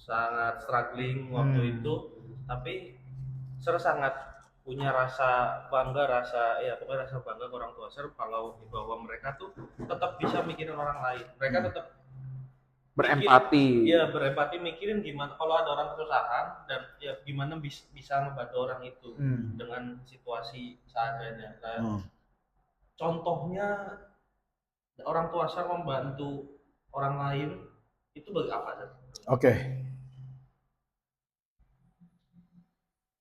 sangat struggling waktu itu, tapi Ser sangat punya rasa bangga, pokoknya rasa bangga ke orang tua Ser kalau bahwa mereka tuh tetap bisa mikirin orang lain. Mereka tetap Berempati. berempati mikirin gimana kalau ada orang kesusahan dan ya gimana bisa membantu orang itu dengan situasi seadanya. Contohnya orang tua saya membantu orang lain itu bagi apa sih? Oke.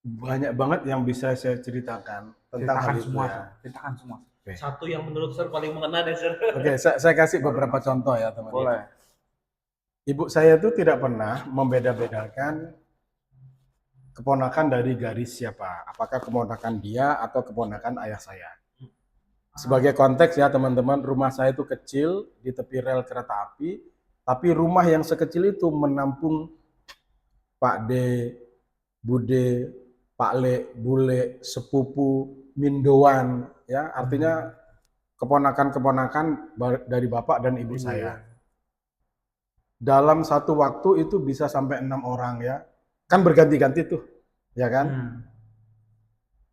Banyak banget yang bisa saya ceritakan tentang hal itu ya. Ceritakan semua. Okay. Satu yang menurut Sir paling mengena deh Sir. Oke, saya kasih beberapa contoh ya teman-teman. Boleh. Ibu saya itu tidak pernah membeda-bedakan keponakan dari garis siapa. Apakah keponakan dia atau keponakan ayah saya. Sebagai konteks ya teman-teman, rumah saya itu kecil di tepi rel kereta api, tapi rumah yang sekecil itu menampung Pak D, Bude, Pak Le, Bule, sepupu, mindoan, ya artinya keponakan-keponakan dari bapak dan ibu saya. Dalam satu waktu itu bisa sampai 6 orang ya, kan berganti-ganti tuh, ya kan?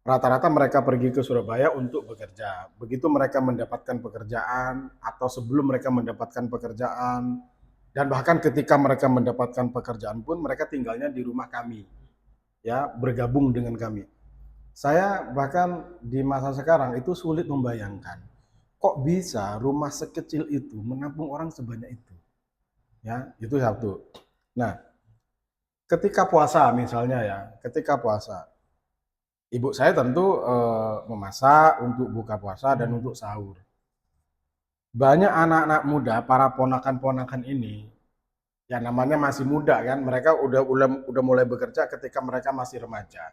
Rata-rata mereka pergi ke Surabaya untuk bekerja. Begitu mereka mendapatkan pekerjaan atau sebelum mereka mendapatkan pekerjaan dan bahkan ketika mereka mendapatkan pekerjaan pun mereka tinggalnya di rumah kami. Ya, bergabung dengan kami. Saya bahkan di masa sekarang itu sulit membayangkan kok bisa rumah sekecil itu menampung orang sebanyak itu. Ya, itu satu. Nah, ketika puasa misalnya ya, ketika puasa ibu saya tentu memasak untuk buka puasa dan untuk sahur. Banyak anak-anak muda, para ponakan-ponakan ini, ya namanya masih muda kan, mereka udah mulai bekerja ketika mereka masih remaja.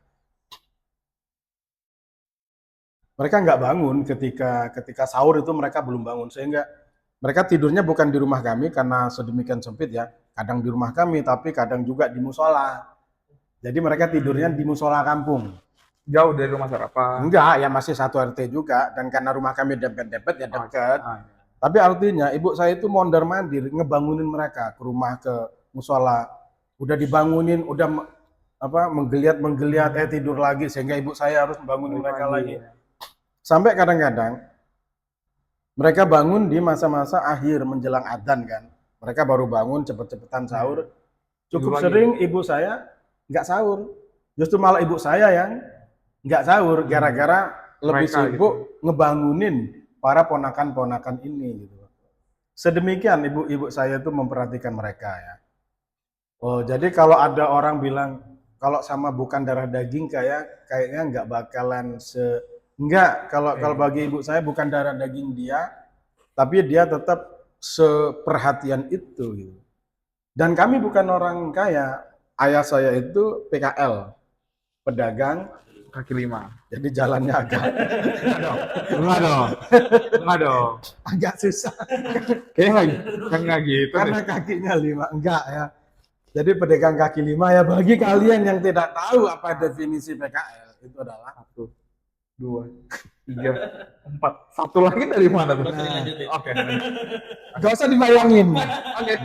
Mereka nggak bangun ketika sahur itu mereka belum bangun, sehingga mereka tidurnya bukan di rumah kami karena sedemikian sempit ya. Kadang di rumah kami, tapi kadang juga di musola. Jadi mereka tidurnya di musola kampung. Jauh dari rumah apa? Enggak, ya masih satu RT juga. Dan karena rumah kami dempet-dempet ya dekat. Tapi artinya ibu saya itu mondar-mandir ngebangunin mereka ke rumah, ke musola. Udah dibangunin, udah menggeliat tidur lagi sehingga ibu saya harus membangun mereka lagi. Sampai kadang-kadang mereka bangun di masa-masa akhir menjelang adzan kan. Mereka baru bangun cepet-cepetan sahur. Cukup sering ibu saya nggak sahur. Justru malah ibu saya yang nggak sahur gara-gara lebih sibuk ngebangunin para ponakan-ponakan ini gitu. Sedemikian ibu saya itu memperhatikan mereka ya. Oh, jadi kalau ada orang bilang kalau sama bukan darah daging kayaknya nggak bakalan enggak, kalau bagi ibu saya bukan darah daging dia, tapi dia tetap seperhatian itu gitu. Dan kami bukan orang kaya. Ayah saya itu PKL, pedagang kaki lima. Jadi jalannya agak enggak dong. Agak susah. Kayaknya enggak gitu. Karena kakinya 5, enggak ya. Jadi pedagang kaki 5 ya, bagi kalian yang tidak tahu apa definisi PKL, itu adalah 1, 2, 3, 4. Satu lagi dari mana tuh? Oke. Gak usah dibayangin. Oke,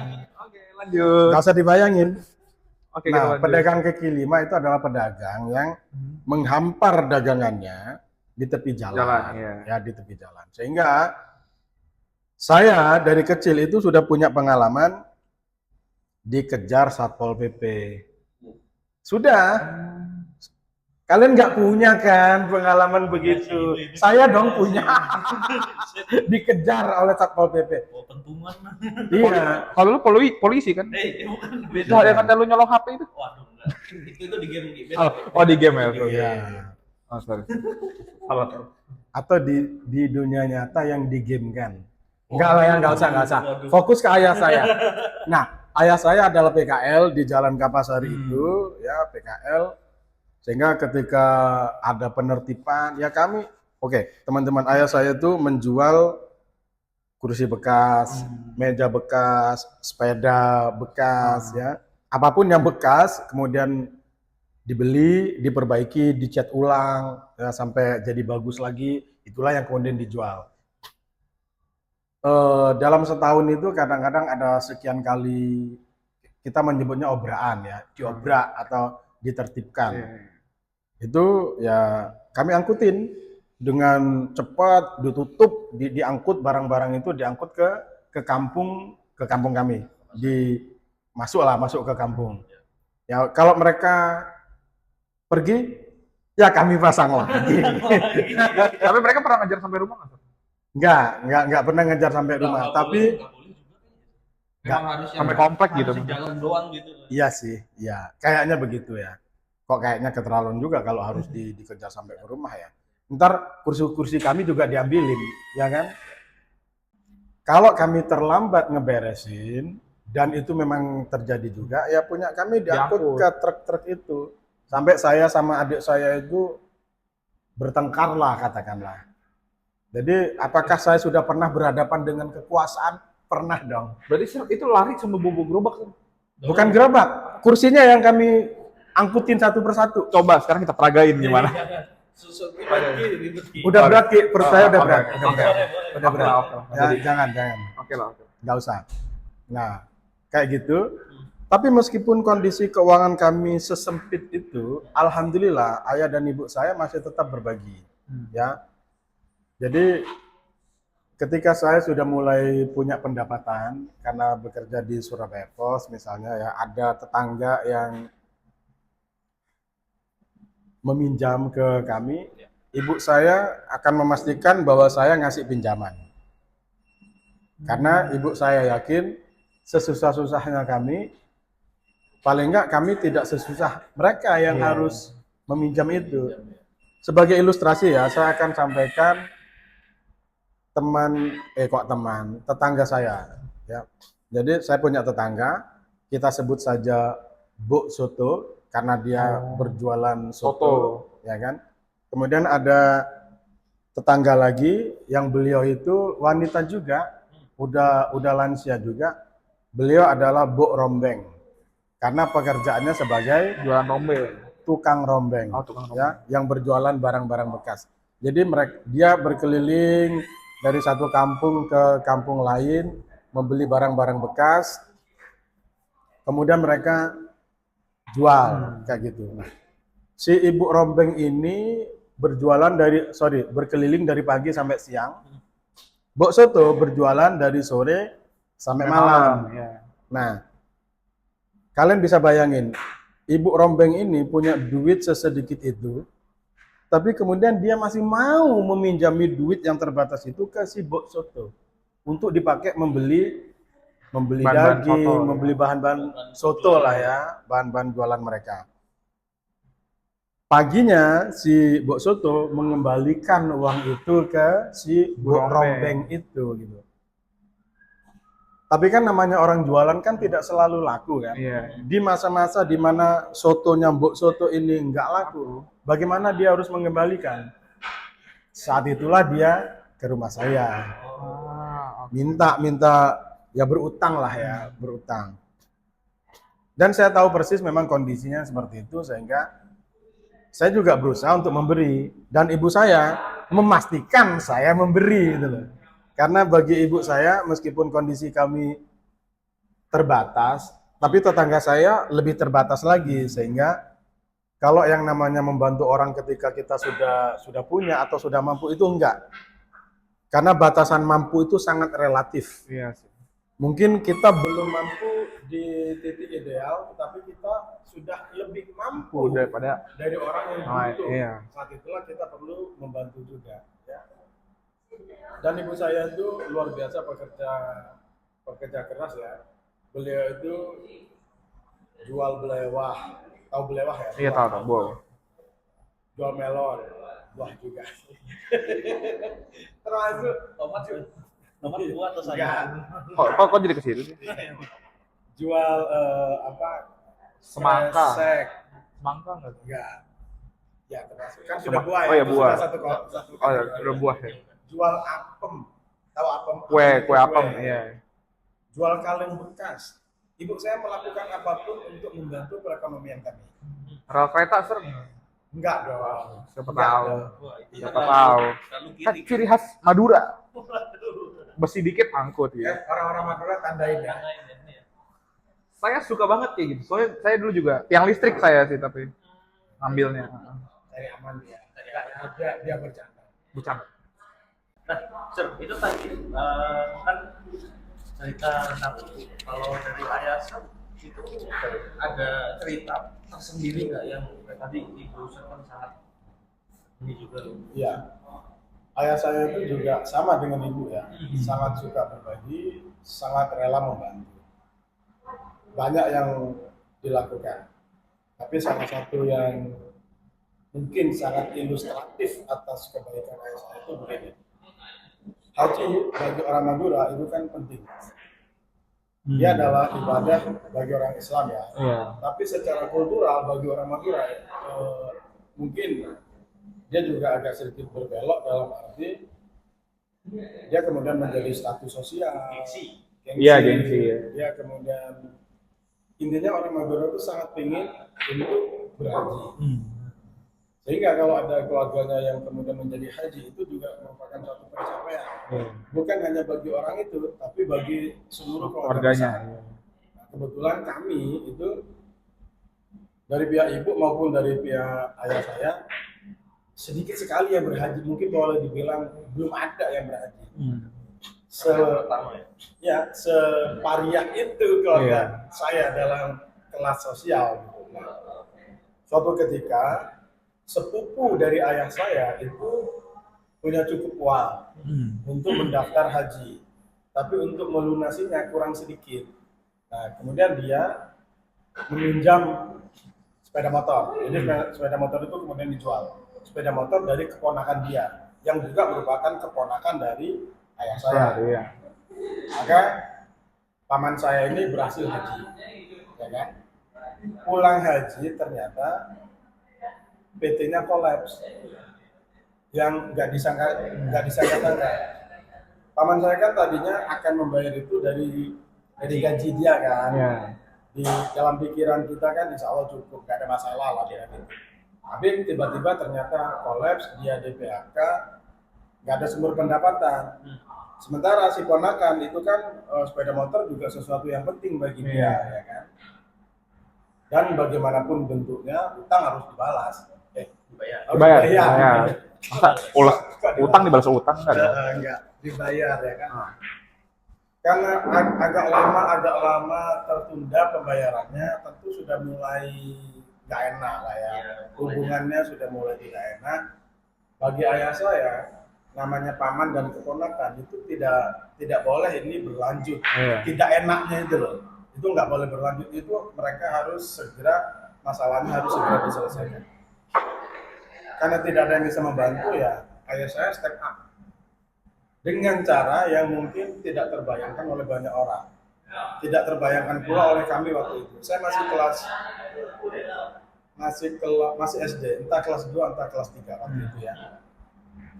lanjut. Gak usah dibayangin. Oke, nah, pedagang kaki 5 itu adalah pedagang yang menghampar dagangannya di tepi jalan ya, di tepi jalan. Sehingga saya dari kecil itu sudah punya pengalaman dikejar Satpol PP. Sudah. Kalian nggak punya kan pengalaman begitu? Saya dong punya. Dikejar oleh Satpol PP. Oh, pentungan. Iya. Kalau lu polisi kan? Bukan. Beda yang kata lu nyolong HP itu. Waduh, enggak. Itu di game. Oh, di game ya. Iya. Oh, sorry. Salah. Atau di dunia nyata yang di game kan? Enggak lah ya, enggak usah. Fokus ke ayah saya. Nah, ayah saya adalah PKL di Jalan Kapasari itu, ya PKL. Sehingga ketika ada penertiban, ya kami, teman-teman ayah saya itu menjual kursi bekas, meja bekas, sepeda bekas, ya apapun yang bekas, kemudian dibeli, diperbaiki, dicat ulang, ya sampai jadi bagus lagi, itulah yang kemudian dijual. Dalam setahun itu kadang-kadang ada sekian kali kita menyebutnya obraan ya, diobrak atau ditertibkan. Iya. Itu ya kami angkutin dengan cepat, ditutup, diangkut barang-barang itu diangkut ke kampung kami. Masuk ke kampung. Ya kalau mereka pergi, ya kami pasang lagi. Tapi mereka pernah ngejar sampai rumah nggak? Enggak pernah ngejar sampai rumah, tapi memang harus yang sampai komplek harus gitu. di jalan doang gitu. iya sih, ya kayaknya begitu ya. Kok kayaknya keterlaluan juga kalau harus dikejar sampai ke rumah ya. Ntar kursi-kursi kami juga diambilin, ya kan? Kalau kami terlambat ngeberesin, dan itu memang terjadi juga, ya punya kami diangkut ke truk-truk itu. Sampai saya sama adik saya itu bertengkar lah katakanlah. Jadi apakah saya sudah pernah berhadapan dengan kekuasaan? Pernah dong. Berarti itu lari sama bobo gerobak. Bukan gerobak, kursinya yang kami angkutin satu persatu. Coba sekarang kita peragain gimana. Ribet. Udah berat, Ki. Perut saya udah berat. Udah berat. Oke. Ya, jangan. Oke lah. Nggak usah. Nah, kayak gitu. Tapi meskipun kondisi keuangan kami sesempit itu, alhamdulillah ayah dan ibu saya masih tetap berbagi. Ya. Jadi ketika saya sudah mulai punya pendapatan karena bekerja di Surabaya Pos misalnya ya, ada tetangga yang meminjam ke kami, ibu saya akan memastikan bahwa saya ngasih pinjaman. Karena ibu saya yakin sesusah-susahnya kami, paling enggak kami tidak sesusah mereka yang harus meminjam itu. Sebagai ilustrasi ya, saya akan sampaikan tetangga saya. Ya. Jadi saya punya tetangga, kita sebut saja Bu Soto, karena dia berjualan soto, ya kan. Kemudian ada tetangga lagi yang beliau itu wanita juga, udah lansia juga. Beliau adalah Bu Rombeng, karena pekerjaannya sebagai Jualan rombeng. tukang rombeng, Tukang rombeng. ya, yang berjualan barang-barang bekas. Jadi dia berkeliling dari satu kampung ke kampung lain, membeli barang-barang bekas, kemudian mereka jual kayak gitu. Nah, si ibu rombeng ini berkeliling dari pagi sampai siang. Bok Soto berjualan dari sore sampai malam. Ya. Nah, kalian bisa bayangin, ibu rombeng ini punya duit sesedikit itu, tapi kemudian dia masih mau meminjami duit yang terbatas itu ke si Bok Soto untuk dipakai membeli Bahan-bahan daging, soto, membeli bahan-bahan soto lah ya, bahan-bahan jualan mereka. Paginya si Bok Soto mengembalikan uang itu ke si Bok Rombeng itu gitu. Tapi kan namanya orang jualan kan tidak selalu laku kan. Iya. Di masa-masa di mana sotonya Bok Soto ini nggak laku, bagaimana dia harus mengembalikan? Saat itulah dia ke rumah saya. Minta ya berutang lah ya, berutang. Dan saya tahu persis memang kondisinya seperti itu, sehingga saya juga berusaha untuk memberi, dan ibu saya memastikan saya memberi gitu loh. Karena bagi ibu saya meskipun kondisi kami terbatas, tapi tetangga saya lebih terbatas lagi, sehingga kalau yang namanya membantu orang ketika kita sudah punya atau sudah mampu itu enggak. Karena batasan mampu itu sangat relatif. Iya sih. Mungkin kita belum mampu di titik ideal, tetapi kita sudah lebih mampu Daripada dari orang yang butuh. iya. Saat itulah kita perlu membantu juga. Ya. Dan ibu saya itu luar biasa pekerja keras ya. Beliau itu jual belewah, tahu belewah ya? Iya tahu. Jual melon, buah juga. Termasuk Tomat buah atau sayur? Kok jadi ke situ sih? jual Semangka. Kresek. Semangka enggak? Enggak. Ya, termasuk. Kan sudah buah ya. Oh ya itu buah. sudah satu Oh ya, udah buah ya. Jual apem. Tahu apem? Kue apem, iya. Jual kaleng bekas. Ibu saya melakukan apapun untuk membantu perekonomian kami. Rel kereta sering. Enggak dong. Siapa Enggak tahu. dong. Siapa tahu. Lalu Kan kiri. ciri khas Madura. Besi dikit angkut ya. Orang-orang Madura tandain ya. saya suka banget kayak gitu. Soalnya saya dulu juga tiang listrik saya sih tapi ngambilnya. Dari aman dia bercanda. Bukan. Nah, Sir, itu tadi kan cerita tentang itu. Kalau dari ayah Sir, itu ada cerita tersendiri nggak yang kayak tadi Ibu Sir kan sangat ini juga loh. Iya. Ayah saya itu juga sama dengan ibu ya, sangat suka berbagi, sangat rela membantu. Banyak yang dilakukan. Tapi salah satu yang mungkin sangat ilustratif atas kebaikan ayah saya itu begini. Haji bagi orang Madura itu kan penting. Dia adalah ibadah bagi orang Islam ya. Iya. Tapi secara kultural bagi orang Madura mungkin dia juga agak sedikit berbelok dalam arti dia kemudian menjadi status sosial. Gengsi. Iya, gengsi, ya. Dia kemudian intinya orang Madura itu sangat ingin untuk berhaji. Sehingga kalau ada keluarganya yang kemudian menjadi haji itu juga merupakan suatu pencapaian. Bukan hanya bagi orang itu, tapi bagi seluruh keluarganya. Nah, kebetulan kami itu dari pihak ibu maupun dari pihak ayah saya sedikit sekali yang berhaji, mungkin boleh dibilang belum ada yang berhaji. Separiah itu keluarga saya dalam kelas sosial. Nah, suatu ketika sepupu dari ayah saya itu punya cukup uang untuk mendaftar haji, tapi untuk melunasinya kurang sedikit. Nah, kemudian dia meminjam sepeda motor. Jadi sepeda motor itu kemudian dijual. Sepeda motor dari keponakan dia, yang juga merupakan keponakan dari ayah saya. Maka paman saya ini berhasil haji, ya kan? Pulang haji ternyata PT-nya kolaps, yang nggak disangka-sangka. Paman saya kan tadinya akan membayar itu dari gaji dia kan. Di dalam pikiran kita kan insya Allah cukup, nggak ada masalah lah dia gitu. Tapi tiba-tiba ternyata kolaps, dia di PHK, nggak ada sumber pendapatan. Sementara si ponakan itu kan sepeda motor juga sesuatu yang penting bagi dia, ya kan. Dan bagaimanapun bentuknya, utang harus dibalas. Dibayar. Masa utang dibalas utang enggak dibayar ya kan. Karena agak lama tertunda pembayarannya, tentu sudah mulai nggak enak lah ya. Hubungannya sudah mulai tidak enak. Bagi ayah saya, namanya paman dan keponakan itu tidak boleh ini berlanjut. Tidak enaknya itu loh, itu nggak boleh berlanjut. Itu mereka harus segera, masalahnya harus segera diselesaikan. Karena tidak ada yang bisa membantu ya, ayah saya step up dengan cara yang mungkin tidak terbayangkan oleh banyak orang, tidak terbayangkan pula oleh kami waktu itu. Saya masih SD, entah kelas 2 entah kelas 3 waktu itu ya.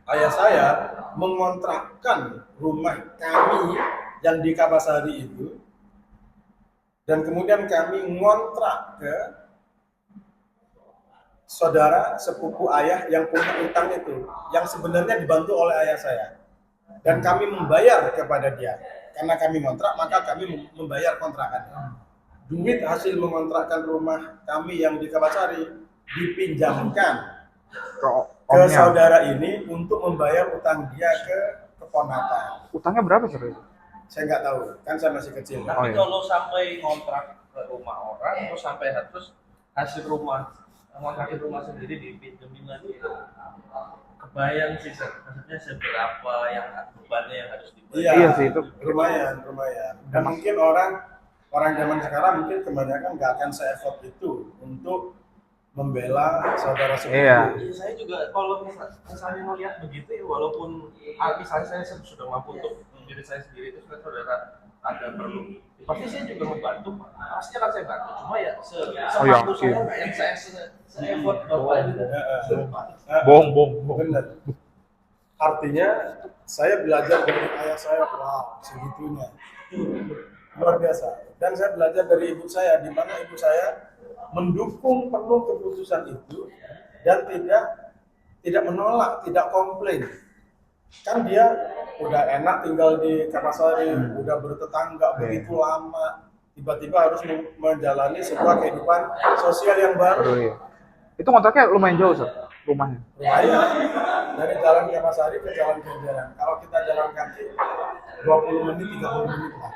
Ayah saya mengontrakkan rumah kami yang di Kabasari itu, dan kemudian kami ngontrak ke saudara sepupu ayah yang punya utang itu, yang sebenarnya dibantu oleh ayah saya, dan kami membayar kepada dia. Karena kami ngontrak, maka kami membayar kontrakannya. Duit hasil mengontrakkan rumah kami yang di Kabasari dipinjamkan ke saudara ini untuk membayar utang dia ke keponakan. Utangnya berapa sih? Saya nggak tahu, kan saya masih kecil. Tapi kalau sampai kontrak ke rumah orang, terus sampai terus hasil ngontrakin rumah sendiri dipinjemin lagi, kebayang sih maksudnya seberapa yang bebannya yang harus dibayar. Iya sih, itu lumayan. Dan mungkin orang zaman sekarang mungkin kebanyakan nggak akan se-effort itu untuk membela saudara sepupu. Iya, saya juga kalau misalnya melihat begitu ya, walaupun misalnya saya sudah mampu untuk diri saya sendiri, itu saudara ada perlu, pasti saya juga membantu, pasti akan saya bantu. Cuma ya semampu saya nggak yang saya se-effort bapak itu. Bohong. Benar. Artinya saya belajar dari ayah saya, wow, segitunya, luar biasa. Dan saya belajar dari ibu saya, di mana ibu saya mendukung penuh keputusan itu dan tidak menolak, tidak komplain. Kan dia udah enak tinggal di Kabasari, udah bertetangga begitu lama, tiba-tiba harus menjalani sebuah kehidupan sosial yang baru. Aduh, iya. Itu kontraknya lumayan jauh, Sir, rumahnya. Lumayan, dari Jalan Kiamasari ke Jalan Kenjeran. Kalau kita jalan kaki 20 menit, 30 menit lah.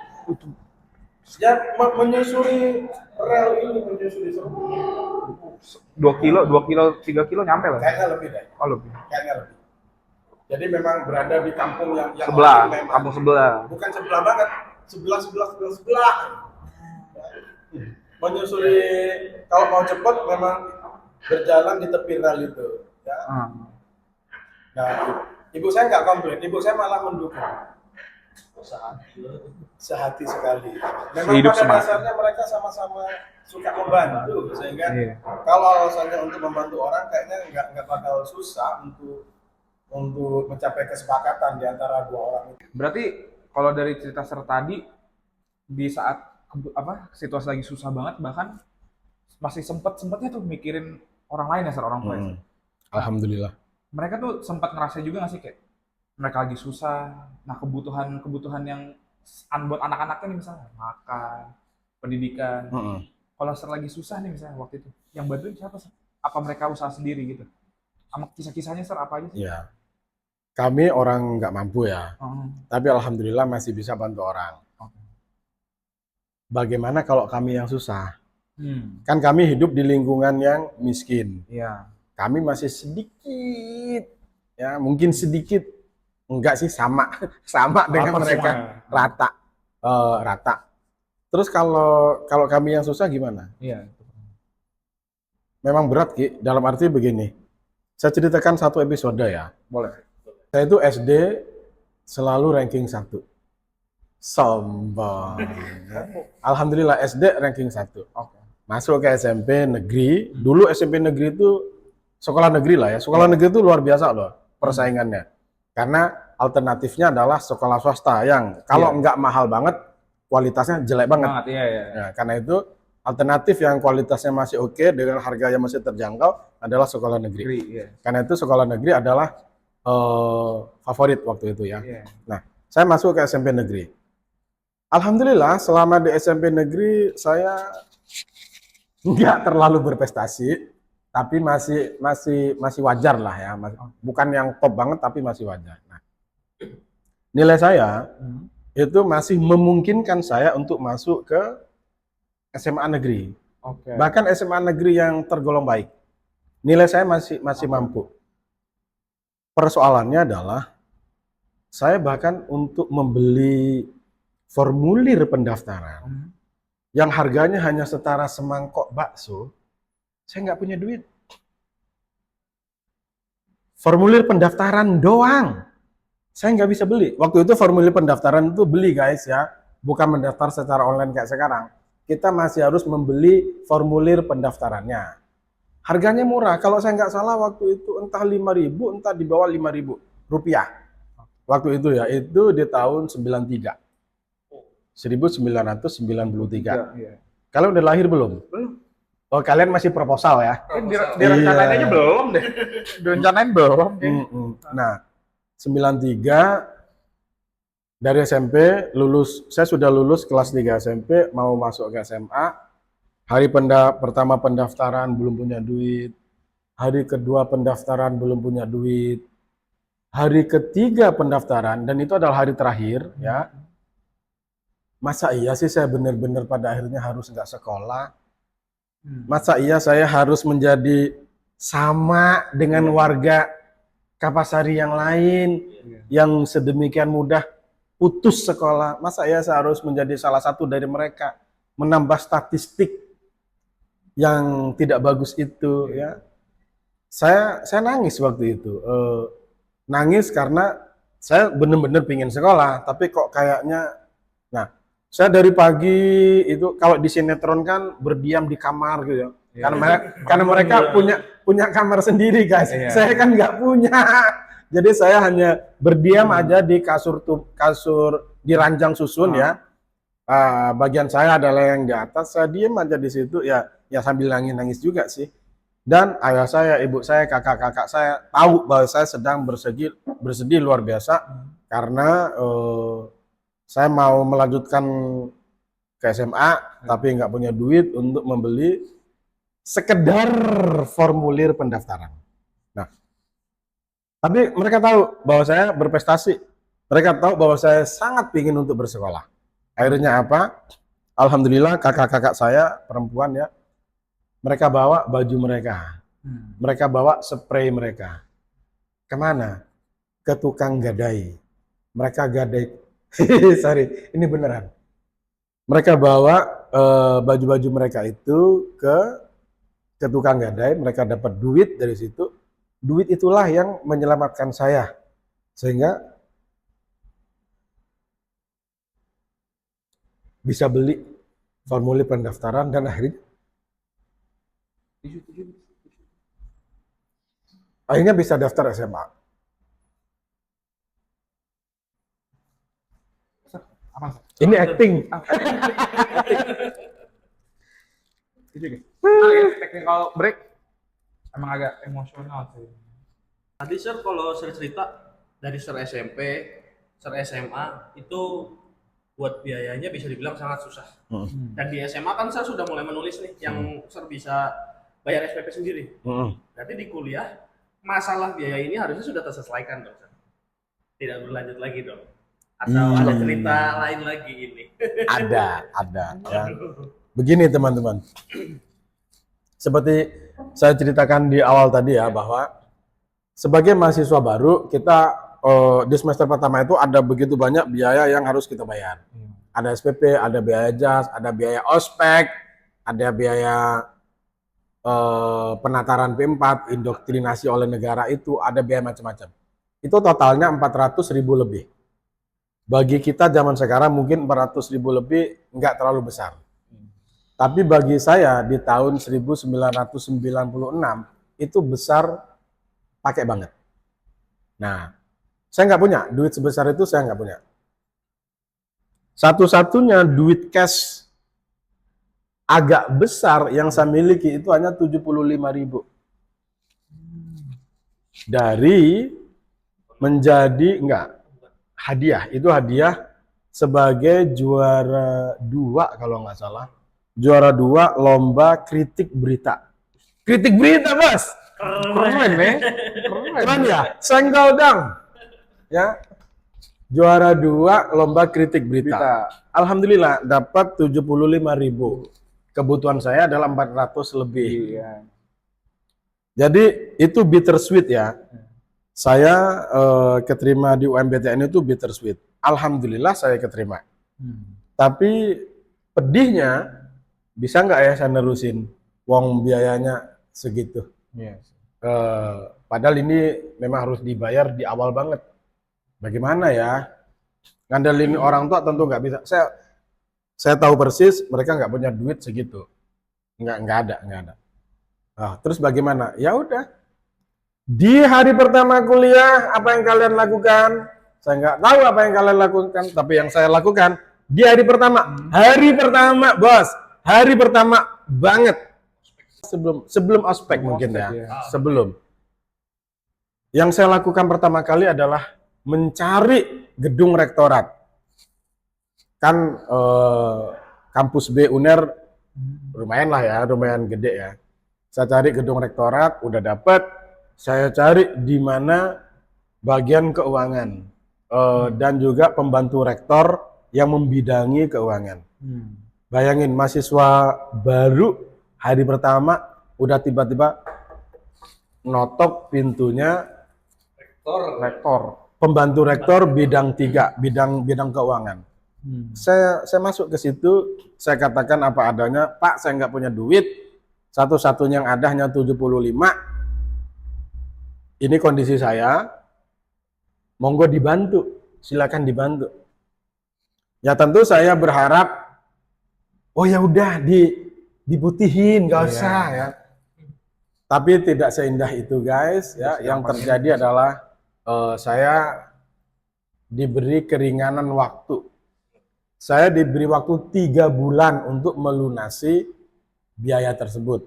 Ya, menyusuri rel ini, menyusuri Serpong. 2 kilo, 3 kilo nyampe lah. Kayaknya lebih deh. Oh, lebih. Kayaknya lebih. Jadi memang berada di kampung yang Sebelah, memang, kampung sebelah. bukan sebelah banget, sebelah. Menyusuri, kalau mau cepat memang berjalan di tepi rel itu. Ya. Nah, ibu saya nggak komplain, ibu saya malah mendukung. Sehati sekali. Memang Hidup pada semangat. dasarnya mereka sama-sama suka membantu, sehingga Iya. kalau alasannya untuk membantu orang kayaknya nggak bakal susah untuk mencapai kesepakatan di antara dua orang itu. Berarti kalau dari cerita Sir tadi, di saat situasi lagi susah banget, bahkan masih sempatnya tuh mikirin orang lain ya, Sir, orang tua. Alhamdulillah. Mereka tuh sempat ngerasain juga nggak sih kayak mereka lagi susah, nah kebutuhan yang buat anak-anaknya nih, misalnya makan, pendidikan. Kalau Sir lagi susah nih misalnya waktu itu, yang bantuin siapa, Sir? Apa mereka usaha sendiri gitu? Sama kisah-kisahnya, Sir, apa aja sih? Ya, kami orang nggak mampu ya, tapi alhamdulillah masih bisa bantu orang. Bagaimana kalau kami yang susah? Kan kami hidup di lingkungan yang miskin. Iya. Kami masih sedikit, ya mungkin sedikit, enggak sih, sama dengan mereka, rata. Terus kalau kami yang susah gimana? Iya. Memang berat, Ki. Dalam arti begini, saya ceritakan satu episode ya. Boleh. Saya itu SD selalu ranking 1. Sombong. Alhamdulillah SD ranking 1. Oke. Masuk ke SMP negeri. Dulu SMP negeri itu sekolah negeri lah ya. Sekolah negeri itu luar biasa loh persaingannya. Karena alternatifnya adalah sekolah swasta yang kalau nggak mahal banget, kualitasnya jelek banget. Iya. Ya, karena itu alternatif yang kualitasnya masih oke dengan harga yang masih terjangkau adalah sekolah negeri. Iya. Karena itu sekolah negeri adalah favorit waktu itu ya. Iya. Nah, saya masuk ke SMP negeri. Alhamdulillah selama di SMP negeri saya nggak terlalu berprestasi, tapi masih wajar lah ya. Bukan yang top banget tapi masih wajar. Nah, nilai saya itu masih memungkinkan saya untuk masuk ke SMA negeri. Bahkan SMA negeri yang tergolong baik. Nilai saya masih mampu. Persoalannya adalah saya bahkan untuk membeli formulir pendaftaran yang harganya hanya setara semangkok bakso, saya nggak punya duit. Formulir pendaftaran doang, saya nggak bisa beli. Waktu itu formulir pendaftaran itu beli, guys ya, bukan mendaftar secara online kayak sekarang. Kita masih harus membeli formulir pendaftarannya. Harganya murah, kalau saya nggak salah waktu itu entah 5.000, entah di bawah 5.000 rupiah. Waktu itu ya, itu di tahun 93. 1993. Iya. Kalian udah lahir belum? Belum. Oh, kalian masih proposal ya? Direncanain aja belum deh. Direncanain belum. Nah, 93 dari SMP lulus, saya sudah lulus kelas 3 SMP, mau masuk ke SMA. Hari pertama pendaftaran belum punya duit. Hari kedua pendaftaran belum punya duit. Hari ketiga pendaftaran, dan itu adalah hari terakhir ya. Masa iya sih saya benar-benar pada akhirnya harus nggak sekolah? Masa iya saya harus menjadi sama dengan warga Kapasari yang lain yang sedemikian mudah putus sekolah? Masa iya saya harus menjadi salah satu dari mereka, menambah statistik yang tidak bagus itu ya? Saya nangis waktu itu. Nangis karena saya benar-benar pingin sekolah, tapi kok kayaknya, nah, saya dari pagi itu kalau di sinetron kan berdiam di kamar gitu ya. Karena mereka punya kamar sendiri, guys. Saya kan nggak punya. Jadi saya hanya berdiam aja di kasur di ranjang susun ya. Bagian saya adalah yang di atas, saya diam aja di situ ya sambil nangis juga sih. Dan ayah saya, ibu saya, kakak-kakak saya tahu bahwa saya sedang bersedih luar biasa karena saya mau melanjutkan ke SMA tapi nggak punya duit untuk membeli sekedar formulir pendaftaran. Nah, tapi mereka tahu bahwa saya berprestasi. Mereka tahu bahwa saya sangat ingin untuk bersekolah. Akhirnya apa? Alhamdulillah kakak-kakak saya perempuan ya, mereka bawa baju mereka. Mereka bawa spray mereka. Kemana? Ke tukang gadai. Mereka gadai. Sorry, ini beneran. Mereka bawa baju-baju mereka itu ke tukang gadai. Mereka dapat duit dari situ. Duit itulah yang menyelamatkan saya. Sehingga bisa beli formulir pendaftaran dan akhirnya bisa daftar SMA. Apa? Ini acting. Technical break emang agak emosional sih. Tadi Sir kalau Sir cerita dari Sir SMP, Sir SMA itu buat biayanya bisa dibilang sangat susah. Dan di SMA kan Sir sudah mulai menulis nih yang Sir bisa bayar SPP sendiri. Berarti di kuliah masalah biaya ini harusnya sudah terselesaikan dong Sir. Tidak berlanjut lagi dong. Atau ada cerita lain lagi ini? Ada. Ya. Begini teman-teman. Seperti saya ceritakan di awal tadi ya, bahwa sebagai mahasiswa baru kita di semester pertama itu ada begitu banyak biaya yang harus kita bayar. Ada SPP, ada biaya jas, ada biaya ospek, ada biaya penataran P4, indoktrinasi oleh negara itu, ada biaya macam-macam. Itu totalnya 400.000 lebih. Bagi kita zaman sekarang mungkin 400.000 lebih nggak terlalu besar. Tapi bagi saya di tahun 1996 itu besar, pakai banget. Nah, saya nggak punya duit sebesar itu, saya nggak punya. Satu-satunya duit cash agak besar yang saya miliki itu hanya 75.000. Dari menjadi hadiah, itu hadiah sebagai juara 2 kalau nggak salah. Juara 2 lomba kritik berita. Kritik berita, Bos. Keren, men. Keren ya? Senggol dang. Ya. Juara 2 lomba kritik berita. Alhamdulillah dapat 75.000. Kebutuhan saya adalah 400 lebih. Iya. Jadi itu bittersweet ya. Saya keterima di UMPTN itu bittersweet. Alhamdulillah saya keterima. Tapi pedihnya, bisa nggak ya saya nerusin? Wong biayanya segitu. Iya. Padahal ini memang harus dibayar di awal banget. Bagaimana ya? Ngandelin orang tua tentu nggak bisa. Saya tahu persis mereka nggak punya duit segitu. Nggak ada. Nah, terus bagaimana? Ya udah. Di hari pertama kuliah, apa yang kalian lakukan? Saya nggak tahu apa yang kalian lakukan, tapi yang saya lakukan di hari pertama. Hari pertama, Bos. Hari pertama banget. Sebelum ospek mungkin ya. Sebelum. Yang saya lakukan pertama kali adalah mencari gedung rektorat. Kan kampus B UNER lumayan lah ya, lumayan gede ya. Saya cari gedung rektorat, udah dapet. Saya cari di mana bagian keuangan dan juga pembantu rektor yang membidangi keuangan. Bayangin mahasiswa baru hari pertama udah tiba-tiba notok pintunya rektor. Pembantu rektor bidang 3, bidang keuangan. Saya masuk ke situ, saya katakan apa adanya, Pak, saya nggak punya duit, satu-satunya yang ada hanya 75. Ini kondisi saya, monggo dibantu, silakan dibantu. Ya tentu saya berharap, oh ya udah diputihin, nggak usah ya. Tapi tidak seindah itu guys, ya. Yang terjadi adalah saya diberi keringanan waktu. Saya diberi waktu 3 bulan untuk melunasi biaya tersebut.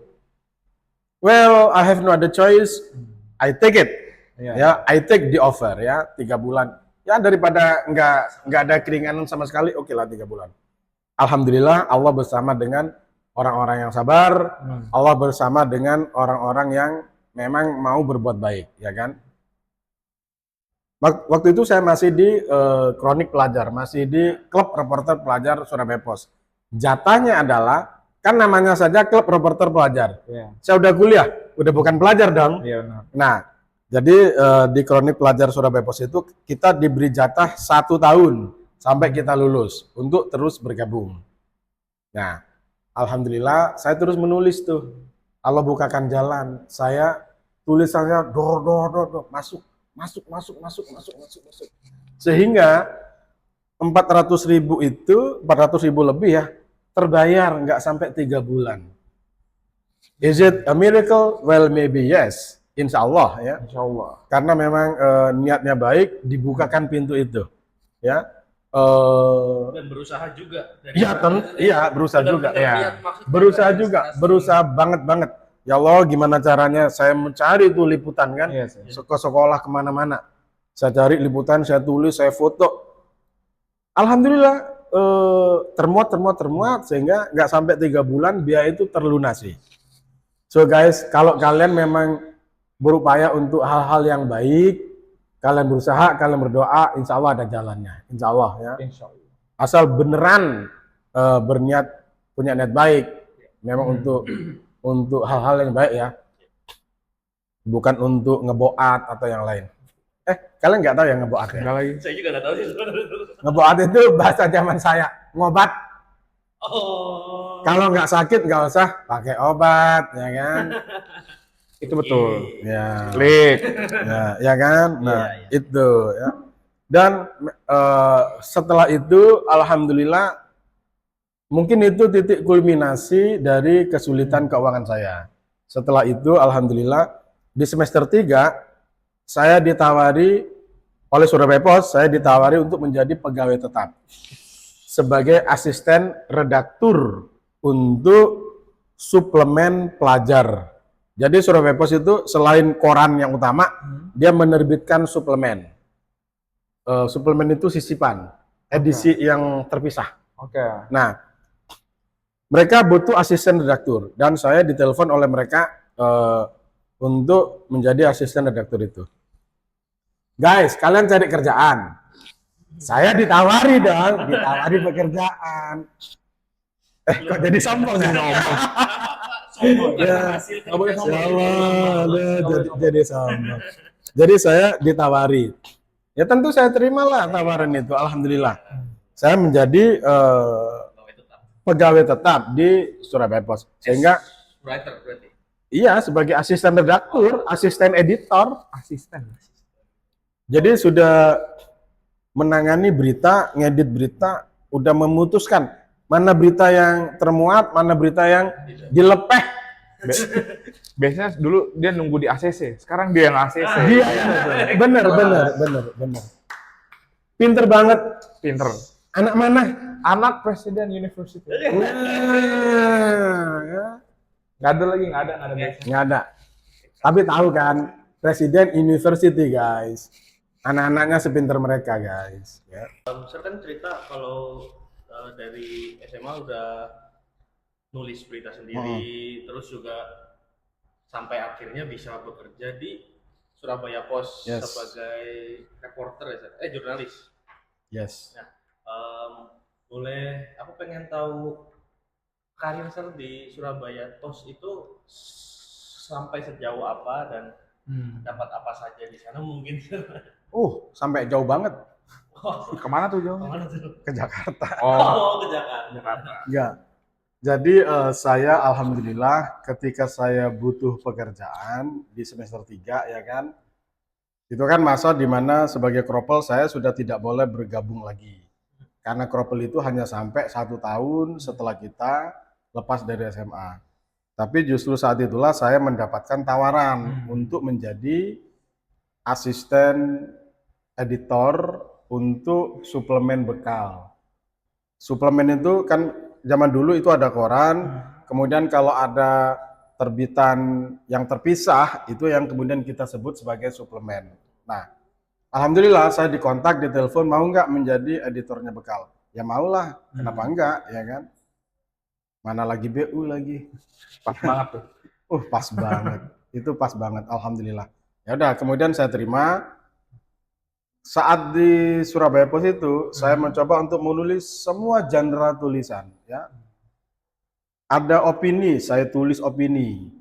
Well, I have no other choice. I take it. Ya, I take the offer ya, 3 bulan. Ya daripada nggak ada keringanan sama sekali, oke lah 3 bulan. alhamdulillah Allah bersama dengan orang-orang yang sabar, Allah bersama dengan orang-orang yang memang mau berbuat baik, ya kan? Waktu itu saya masih di Kronik Pelajar, masih di Klub Reporter Pelajar Surabaya Post. Jatahnya adalah, kan namanya saja Klub Reporter Pelajar. Iya. Saya udah kuliah, udah bukan pelajar dong. Iya benar. Nah, jadi di Kronik Pelajar Surabaya Post itu kita diberi jatah 1 tahun sampai kita lulus untuk terus bergabung. Nah, alhamdulillah saya terus menulis tuh. Allah bukakan jalan, saya tulisannya dor, masuk. Sehingga 400.000 itu, 400.000 lebih ya, terbayar nggak sampai 3 bulan. Is it a miracle? Well, maybe yes. Insya Allah ya. Insya Allah. Karena memang niatnya baik, dibukakan pintu itu. Ya. Dan berusaha juga. Iya, berusaha juga. Benar-benar Ya. niat, maksudnya Berusaha ada juga, inspirasi. berusaha banget. Ya Allah, gimana caranya saya mencari itu liputan kan? Iya sih. Ke sekolah kemana-mana. Saya cari liputan, saya tulis, saya foto. Alhamdulillah termuat sehingga nggak sampai 3 bulan biaya itu terlunasi. So guys, kalau kalian memang berupaya untuk hal-hal yang baik, kalian berusaha, kalian berdoa, insya Allah ada jalannya. Insya Allah ya. Insya Allah. Asal beneran berniat, punya niat baik, memang untuk hal-hal yang baik ya, bukan untuk ngeboat atau yang lain. Kalian nggak tahu ya ngeboat ya? Enggak lagi. Saya juga nggak tahu sih. Ngeboat itu bahasa zaman saya, ngobat. Oh. Kalau nggak sakit nggak usah pakai obat, ya kan? Itu betul. Ya, Klik. ya kan? Nah, Iya. itu ya. Dan setelah itu, alhamdulillah, mungkin itu titik kulminasi dari kesulitan keuangan saya. Setelah itu, alhamdulillah, di semester 3, saya ditawari oleh Surabaya Post, saya ditawari untuk menjadi pegawai tetap sebagai asisten redaktur untuk suplemen pelajar. Jadi Surabaya Post itu selain koran yang utama, dia menerbitkan suplemen. Suplemen itu sisipan, edisi yang terpisah. Oke. Nah, mereka butuh asisten redaktur dan saya ditelepon oleh mereka untuk menjadi asisten redaktur itu. Guys, kalian cari kerjaan. Saya ditawari dong, ditawari pekerjaan. Kok jadi sombong ya? Ya, nggak boleh sombong. Ya Allah, jadi sombong. Jadi saya ditawari. Ya tentu saya terimalah tawaran itu, alhamdulillah. Saya menjadi pegawai tetap di Surabaya Post. Sehingga Writer berarti. iya, sebagai asisten redaktur, asisten editor, Asisten. jadi sudah menangani berita, ngedit berita, udah memutuskan mana berita yang termuat, mana berita yang dilepeh. Biasanya dulu dia nunggu di ACC, sekarang dia yang ACC. Iya, bener. Pinter banget. Pinter. Anak mana? Anak Presiden University. Nah, Nggak ada lagi, nggak ada biasanya. nggak ada. Tapi tahu kan, Presiden University guys. Anak-anaknya sepinter mereka guys. Ya. Saya kan cerita kalau dari SMA udah nulis berita sendiri, terus juga sampai akhirnya bisa bekerja di Surabaya Post Yes. sebagai reporter ya, jurnalis. Yes. Boleh, aku pengen tahu karir Sir di Surabaya Post itu sampai sejauh apa dan dapat apa saja di sana mungkin. Sampai jauh banget Kemana tuh jauh? Kemana tuh? ke Jakarta. Oh, ke Jakarta. Jakarta. Enggak. Jadi saya alhamdulillah ketika saya butuh pekerjaan di semester 3 ya kan. Itu kan masa dimana sebagai kropel saya sudah tidak boleh bergabung lagi. Karena kropel itu hanya sampai 1 tahun setelah kita lepas dari SMA. Tapi justru saat itulah saya mendapatkan tawaran untuk menjadi asisten editor untuk suplemen bekal. Suplemen itu kan zaman dulu itu ada koran, kemudian kalau ada terbitan yang terpisah, itu yang kemudian kita sebut sebagai suplemen. Nah, alhamdulillah saya dikontak, ditelepon, mau nggak menjadi editornya bekal. ya maulah, kenapa enggak, ya kan? Mana lagi BU lagi. Pas banget tuh. Pas banget. Itu pas banget, alhamdulillah. Ya udah, kemudian saya terima. Saat di Surabaya Post itu, saya mencoba untuk menulis semua genre tulisan, ya. Ada opini, saya tulis opini.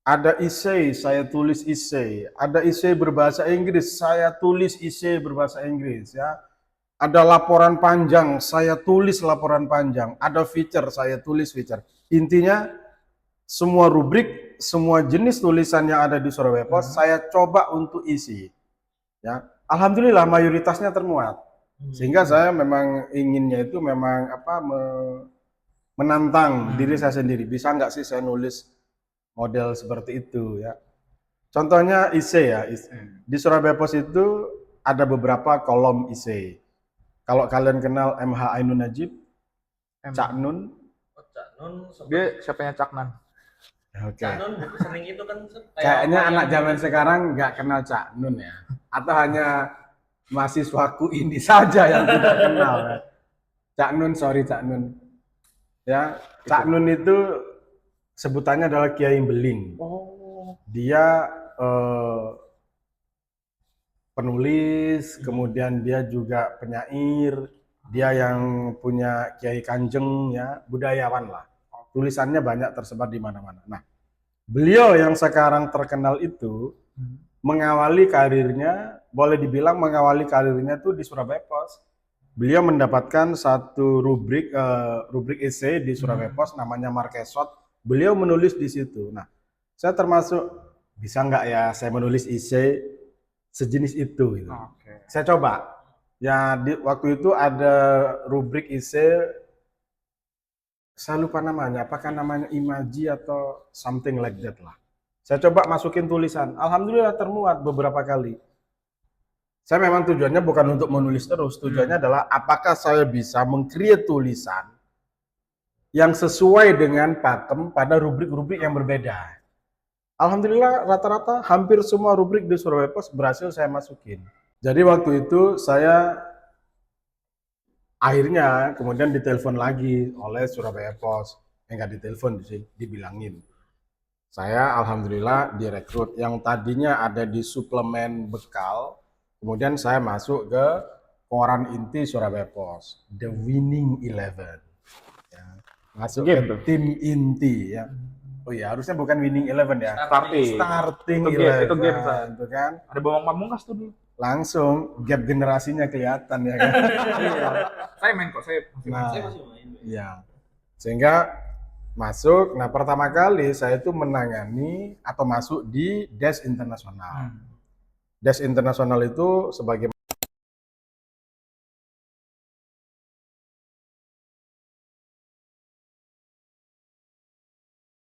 Ada essay, saya tulis essay. Ada essay berbahasa Inggris, saya tulis essay berbahasa Inggris, ya. Ada laporan panjang, saya tulis laporan panjang. Ada feature, saya tulis feature. Intinya, semua rubrik, semua jenis tulisan yang ada di Surabaya Post, saya coba untuk isi. Ya, alhamdulillah mayoritasnya termuat. Sehingga saya memang inginnya itu memang menantang diri saya sendiri. Bisa nggak sih saya nulis model seperti itu, ya. Contohnya essay, ya. Di Surabaya Post itu ada beberapa kolom essay. Kalau kalian kenal MH Ainun Najib, Cak Nun. Cak Nun, Dia siapanya Caknan. Oke. Cak Nun sering itu kan Kayaknya anak zaman sekarang nggak kenal Cak Nun, ya. Atau hanya mahasiswaku ini saja yang tidak kenal. Ya. Cak Nun, sorry Cak Nun. Ya, Cak Nun itu sebutannya adalah Kiai Beling. Dia penulis, kemudian dia juga penyair, dia yang punya Kiai Kanjeng, ya, budayawan lah. Tulisannya banyak tersebar di mana-mana. Nah, beliau yang sekarang terkenal itu mengawali karirnya, boleh dibilang mengawali karirnya tuh di Surabaya Post. Beliau mendapatkan satu rubrik essay di Surabaya Post namanya Markesot. Beliau menulis di situ. Nah, saya termasuk bisa nggak ya saya menulis essay sejenis itu. Gitu. Saya coba. Ya waktu itu ada rubrik essay, saya lupa namanya. Apakah namanya Imaji atau something like that lah. Saya coba masukin tulisan. Alhamdulillah termuat beberapa kali. Saya memang tujuannya bukan untuk menulis terus. Tujuannya adalah apakah saya bisa meng-create tulisan yang sesuai dengan pakem pada rubrik-rubrik yang berbeda. Alhamdulillah rata-rata hampir semua rubrik di Surabaya Post berhasil saya masukin. Jadi waktu itu saya akhirnya kemudian ditelepon lagi oleh Surabaya Post. Enggak ditelepon sih, dibilangin. Saya alhamdulillah direkrut yang tadinya ada di suplemen bekal, kemudian saya masuk ke koran inti Surabaya Post, The Winning 11. Ya, masuk ke tim inti, ya. Oh iya, harusnya bukan Winning 11 ya. Starting 11. Itu game, itu kan. Ada Bambang Pamungkas tuh dulu. Langsung gap generasinya kelihatan, ya kan. Saya main kok, saya Saya masih main. Iya. Sehingga masuk, nah pertama kali saya itu menangani atau masuk di Desk Internasional. Desk Internasional itu sebagai